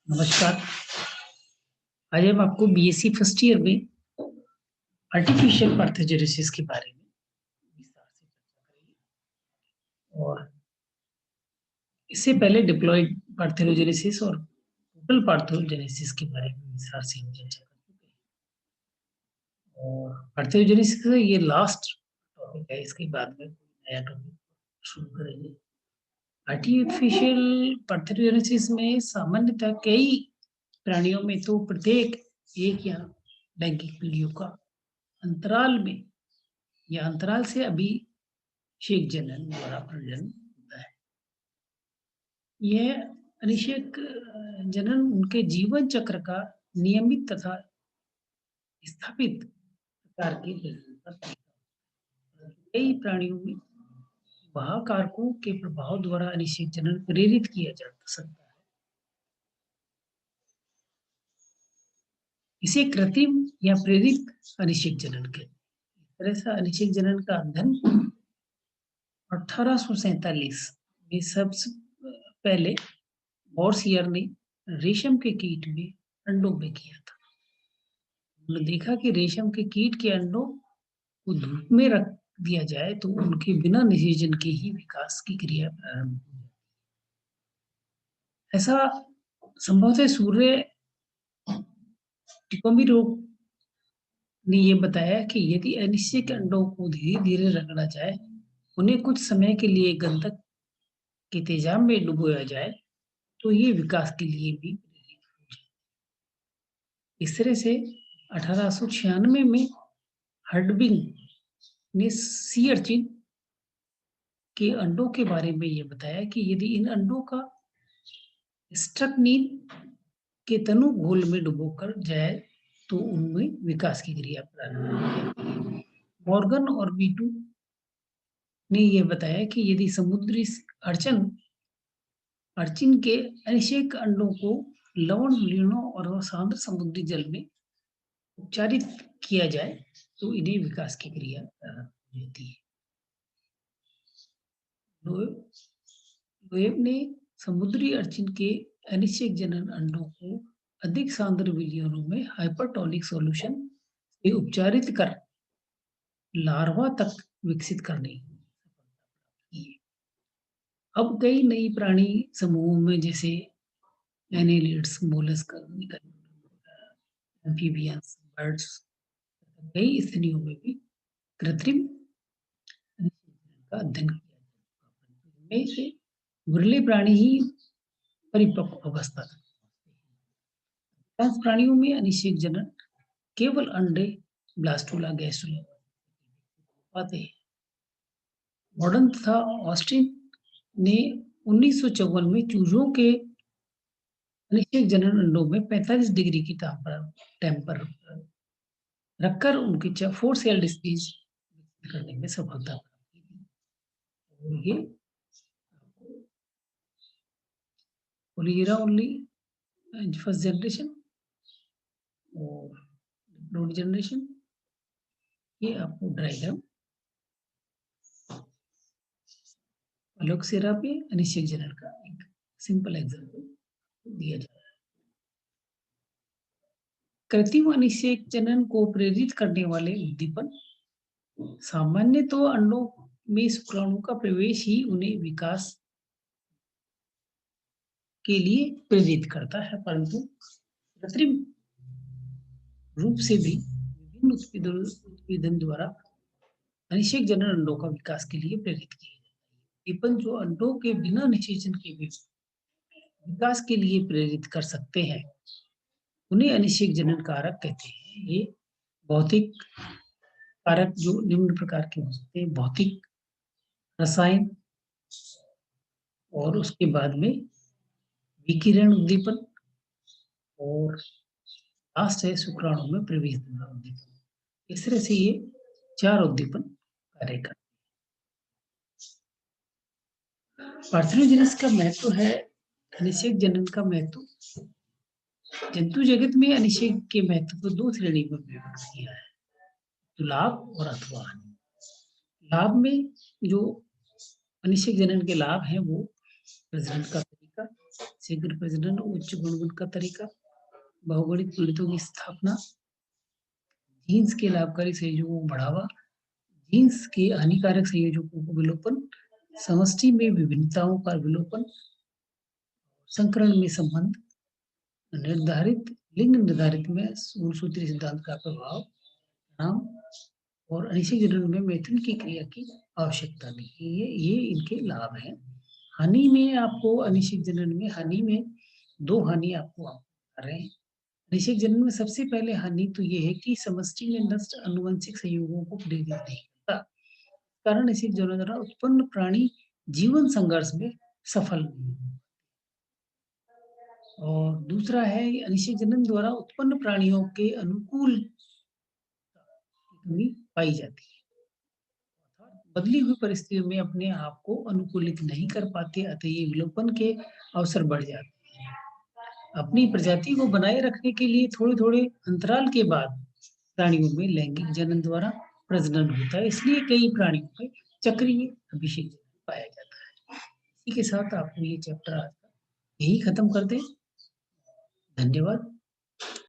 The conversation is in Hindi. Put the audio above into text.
नमस्कार। आज हम आपको बीएससी फर्स्ट ईयर में आर्टिफिशियल पार्थोजेनेसिस के बारे में विस्तार से चर्चा करेंगे और इससे पहले डिप्लॉयड पार्थोजेनेसिस और टोटल पार्थोजेनेसिस के बारे में विस्तार से हम चर्चा कर चुके हैं और पार्थोजेनेसिस का ये लास्ट टॉपिक है। इसके बाद में नया टॉपिक शुरू करेंगे। आर्टिफिशियल पार्थोजेनेसिस में सामान्यतः कई प्राणियों में तो प्रत्येक एक या लैंगिक पीढ़ियों का अंतराल में या अंतराल से अभिषेक जनन द्वारा प्रजनन होता है। यह अनिषेक जनन उनके जीवन चक्र का नियमित तथा स्थापित प्रकार के प्रजनन का तरीका है। कई प्राणियों में वह कारकों के प्रभाव द्वारा अनिषेक जनन प्रेरित किया जा सकता है। इसे कृत्रिम या प्रेरित अनिषेक जनन कहते हैं। इस तरह से अनिषेक जनन का अध्ययन 1847 में सबसे पहले मॉर्सियर ने रेशम के कीट में अंडों में किया था। उन्होंने देखा कि रेशम के कीट के अंडों को धूप में रख दिया जाए तो उनके बिना निषेचन के ही विकास की क्रिया प्रारंभ हो जाती है। ऐसा संभवतः सूर्य टिकोमिरो ने यह बताया कि यदि अनिश्चित अंडों को धीरे धीरे रगड़ा जाए, उन्हें कुछ समय के लिए गंधक के तेजाब में डुबोया जाए तो ये विकास के लिए भी प्रेरित हो जाए। इस तरह से 1896 में हर्डविग ने सी अर्चिन के अंडों के बारे में यह बताया कि यदि इन अंडों का स्ट्रक्नीन के तनु घोल में डुबोकर जाए तो उनमें विकास की क्रिया प्रारंभ हो जाती है। मॉर्गन और बीटू ने यह बताया कि यदि समुद्री अर्चिन के अनिषेक अंडों को लवण लीणों और सांद्र समुद्री जल में उपचारित किया जाए तो इन्हें विकास की क्रिया प्रारंभ हो जाती है। लोएब ने समुद्री अर्चिन के अनिषेक जनन अंडों को अधिक सांद्र विलयनों में हाइपरटोनिक सॉल्यूशन से उपचारित कर लार्वा तक विकसित करने की सफलता की। अब कई नई प्राणी समूहों में जैसे एनेलिड्स, मोलस्क, एम्फीबियंस, बर्ड्स, कई स्थितियों में भी कृत्रिम का अध्ययन किया जाता है। इनमें से विरले प्राणी ही परिपक्व अवस्था तक अधिकांश प्राणियों में अनिषेक जनन केवल अंडे ब्लास्टुला गैस्ट्रुला पाते हैं। मॉडर्न तथा ऑस्टिन ने 1954 में चूजों के अनिषेक जनन अंडों में 45 डिग्री की टेम्पर रखकर उनकी 4 सेल डिसीज करने में सफलता प्राप्त की थी। और ये पोलिगेरा ओनली फर्स्ट जनरेशन और डिप्लॉयड जनरेशन, ये आपको डायग्राम अलोक्सेरा पे अनिषेक जनन का एक सिंपल एग्जांपल दिया जा रहा है। कृत्रिम अनिषेक जनन को प्रेरित करने वाले उद्दीपन सामान्य तो अंडों में शुक्राणु का प्रवेश ही उन्हें विकास के लिए प्रेरित करता है, परंतु कृत्रिम रूप से भी विभिन्न उत्पीड़न द्वारा अनिषेक जनन अंडों का विकास के लिए प्रेरित किया जाता है। उद्दीपन जो अंडों के बिना निषेचन के भी विकास के लिए प्रेरित कर सकते हैं उन्हें अनिषेक जनन कारक कहते हैं। ये भौतिक कारक जो निम्न प्रकार के हो सकते हैं: भौतिक, रसायन और उसके बाद में विकिरण उद्दीपन और लास्ट है शुक्राणु में प्रवेश द्वारा उद्दीपन। इस तरह से ये 4 उद्दीपन कार्य करते हैं। पार्थेनोजेनेसिस का महत्व है। अनिषेक जनन का महत्व जंतु जगत में अनिषेक के महत्व को 2 श्रेणी में विभक्त किया है: लाभ और अथवा हानि। लाभ में जो अनिषेक जनन के लाभ हैं वो प्रजनन का तरीका, शीघ्र प्रजनन, उच्च गुणन का तरीका, बहुगुणित पीड़ितों की स्थापना, जीन्स के लाभकारी संयोजकों को बढ़ावा, जीन्स के हानिकारक संयोजकों को विलोपन, समष्टि में विभिन्नताओं का विलोपन, संकरण में संबंध, निर्धारित लिंग निर्धारित में गुणसूत्री सिद्धांत का प्रभाव, नाम और अनिश्चित जनन में मैथुन की क्रिया की आवश्यकता नहीं है। ये इनके लाभ हैं। हानि में आपको अनिश्चित जनन में हानि में 2 हानि आपको आप बता रहे हैं। अनिश्चित जनन में सबसे पहले हानि तो ये है कि समष्टि में नष्ट आनुवंशिक संयोगों को प्रेरित नहीं करता। कारण अनिश्चित जनन द्वारा उत्पन्न प्राणी जीवन संघर्ष में सफल नहीं होता। और दूसरा है अनिश्चित जनन द्वारा उत्पन्न प्राणियों के अनुकूल कमी पाई जाती है। बदली हुई परिस्थितियों में अपने आप को अनुकूलित नहीं कर पाते, अतः ये विलोपन के अवसर बढ़ जाते हैं। अपनी प्रजाति को बनाए रखने के लिए थोड़े-थोड़े अंतराल के बाद प्राणियों में लैंगिक जनन द्वारा प्रजनन होता है, इसलिए कई प्राणियों में चक्रीय अभिषेक पाया जाता है। इसी के साथ आपको ये चैप्टर आज का यही खत्म कर दें। धन्यवाद।